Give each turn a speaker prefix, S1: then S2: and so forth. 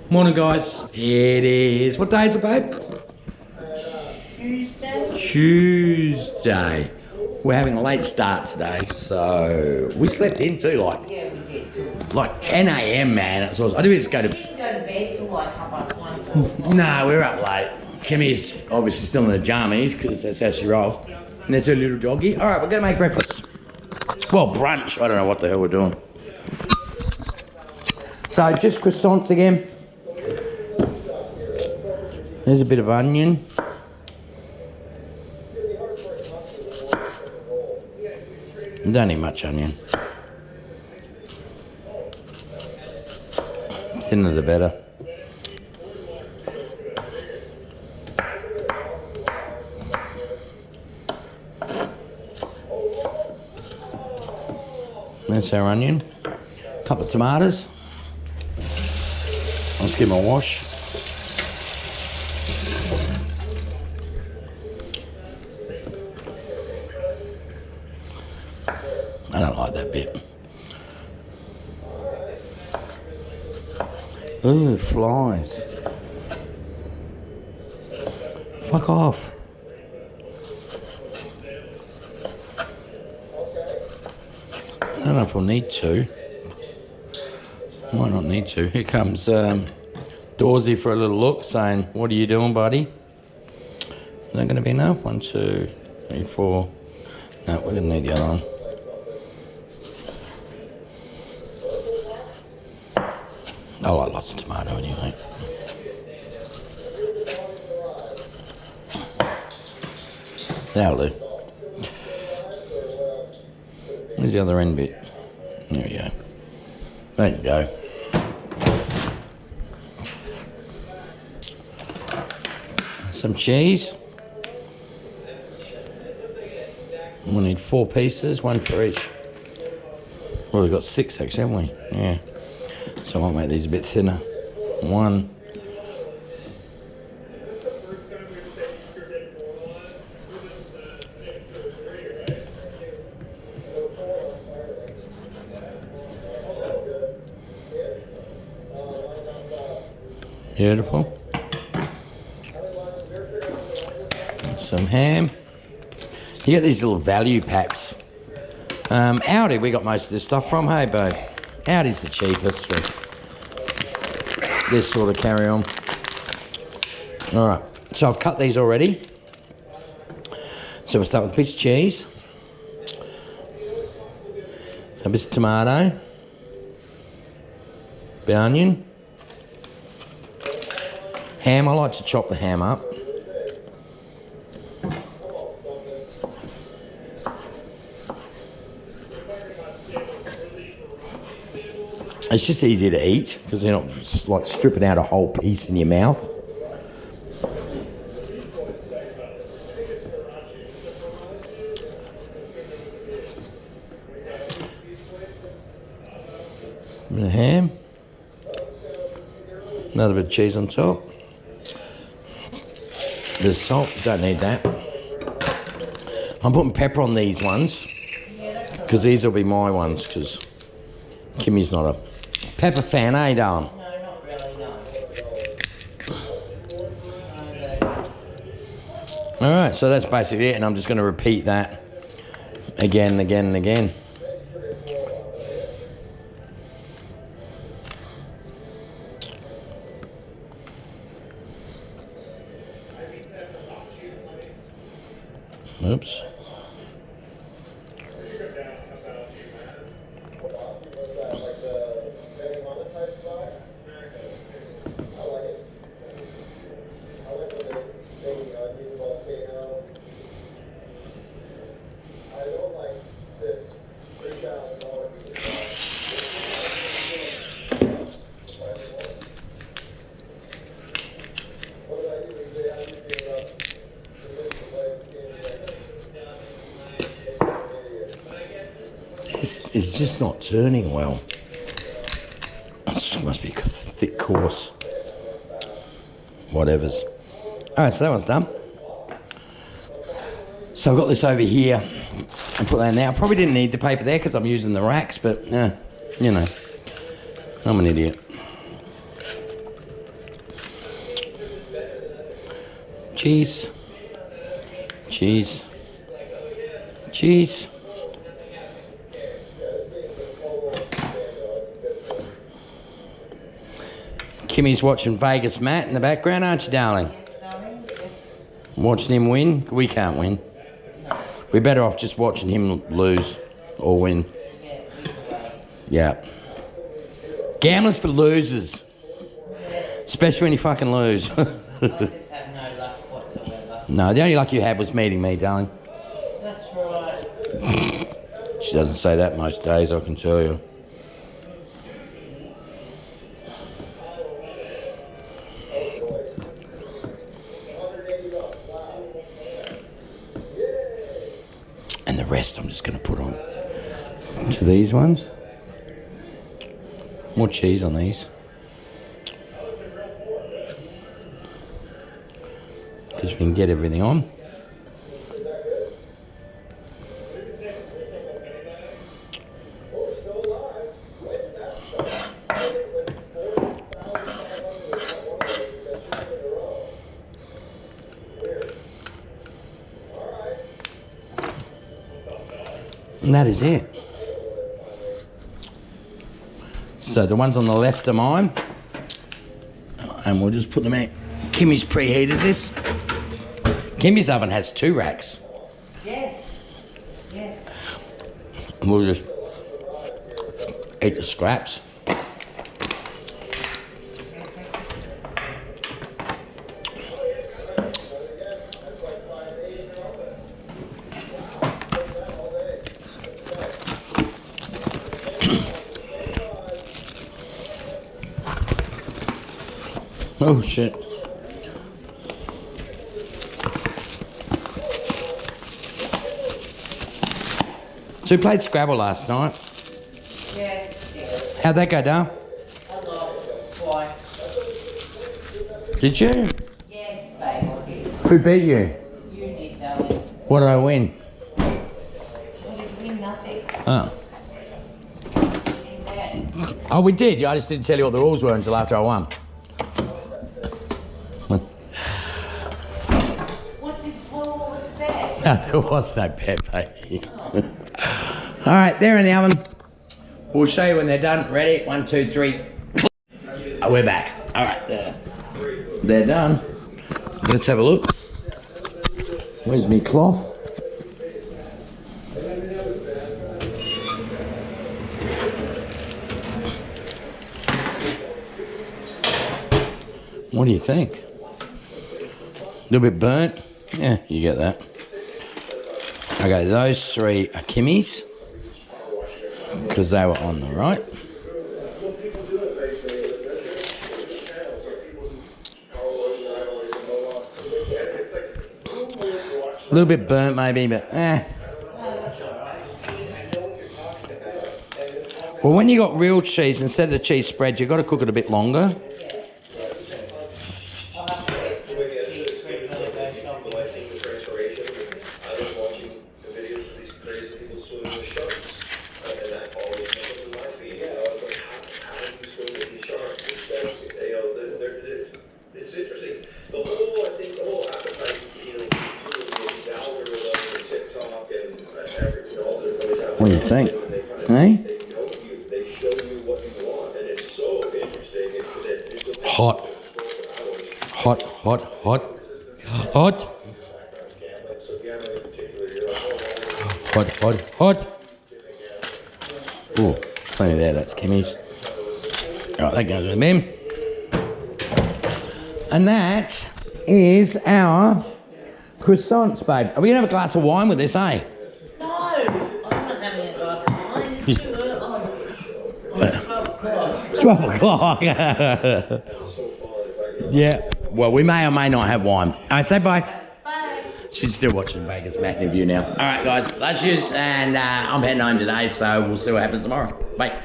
S1: Morning, guys. It is... What day is it, babe?
S2: Tuesday.
S1: Tuesday. We're having a late start today, so... We slept in too, like...
S2: Yeah, we did.
S1: Like 10 a.m, man. So I didn't just go to...
S2: We didn't go to bed till like 1:30.
S1: No, we were up late. Kymmy's obviously still in the jammies, because that's how she rolls. And there's her little doggy. All right, we're going to make breakfast. Well, brunch. I don't know what the hell we're doing. So, just croissants again. There's a bit of onion. Don't need much onion. Thinner the better. There's our onion. A couple of tomatoes. I'll just give them a wash. I don't like that bit. Ooh, flies. Fuck off. I don't know if we'll need to. Might not need to. Here comes Dawsey for a little look, saying, "What are you doing, buddy?" Is that going to be enough? 1, 2, 3, 4. No, we're going to need the other one. I like lots of tomato anyway. That'll do. Where's the other end bit? There we go. There you go. Some cheese. We'll need 4 pieces, 1 for each. Well, we've got 6 actually, haven't we? Yeah. So I'll make these a bit thinner. 1. Beautiful. Some ham. You get these little value packs. Aldi, we got most of this stuff from. Hey, babe. Aldi's the cheapest for this sort of carry on. All right. So I've cut these already. So we'll start with a piece of cheese. A bit of tomato. Bit of onion. Ham, I like to chop the ham up. It's just easier to eat because you're not just, like stripping out a whole piece in your mouth. A bit of ham. Another bit of cheese on top. Bit of salt, don't need that. I'm putting pepper on these ones because these will be my ones because Kymmy's not a pepper fan, eh, darling?
S2: No, not really, no.
S1: All right, so that's basically it, and I'm just going to repeat that again and again and again. Oops. It's just not turning well. It must be thick, coarse. Whatever's. All right, so that one's done. So I've got this over here and put that in there. I probably didn't need the paper there because I'm using the racks, but you know, I'm an idiot. Cheese. Cheese. Cheese. Kymmy's watching Vegas Matt in the background, aren't you, darling?
S2: Yes, darling. Yes.
S1: Watching him win. We can't win. We're better off just watching him lose or win. Yeah. Gamblers for losers. Especially when you fucking lose.
S2: I just have no luck whatsoever.
S1: No, the only luck you had was meeting me, darling.
S2: That's right.
S1: She doesn't say that most days, I can tell you. And the rest I'm just going to put on to these ones. More cheese on these. Because we can get everything on. And that is it. So the ones on the left are mine. And we'll just put them in. Kymmy's preheated this. Kymmy's oven has 2 racks.
S2: Yes. Yes.
S1: And we'll just eat the scraps. Oh shit. So we played Scrabble last night.
S2: Yes. Yes.
S1: How'd that go, Dale?
S2: I lost twice.
S1: Did you?
S2: Yes, babe, I did.
S1: Who beat you?
S2: You did, darling.
S1: What did I win?
S2: I did win nothing.
S1: Oh.
S2: You didn't bet.
S1: Oh, we did. I just didn't tell you what the rules were until after I won.
S2: What was that?
S1: No, there was no bet, baby. All right, they're in the oven. We'll show you when they're done. Ready? 1, 2, 3. Oh, we're back. All right, there. They're done. Let's have a look. Where's me cloth? What do you think? A little bit burnt? Yeah, you get that. Okay, those 3 are Kymmy's because they were on the right. A little bit burnt maybe, but Well, when you got real cheese, instead of the cheese spread, you've got to cook it a bit longer.
S2: I'll have to get some cheese spread when I go shopping.
S3: It's interesting. The whole appetite, algorithm and TikTok and all the
S1: What do you think? Hey?
S3: They show you what you want, and it's so interesting. It's
S1: Hot. Hot, hot, hot. Hot. Hot, hot, hot. Ooh, plenty there, that's Kymmy's. All right, that goes with them. And that is our croissants, babe. Are we going to have a glass of wine with this, eh?
S2: No, I'm not having a glass of wine. It's too early. Oh, it's 12 o'clock.
S1: 12 o'clock. Yeah. Well, we may or may not have wine. I say bye.
S2: Bye.
S1: She's still watching Vegas Matt interview now. All right, guys. Last year's, and I'm heading home today, so we'll see what happens tomorrow. Bye.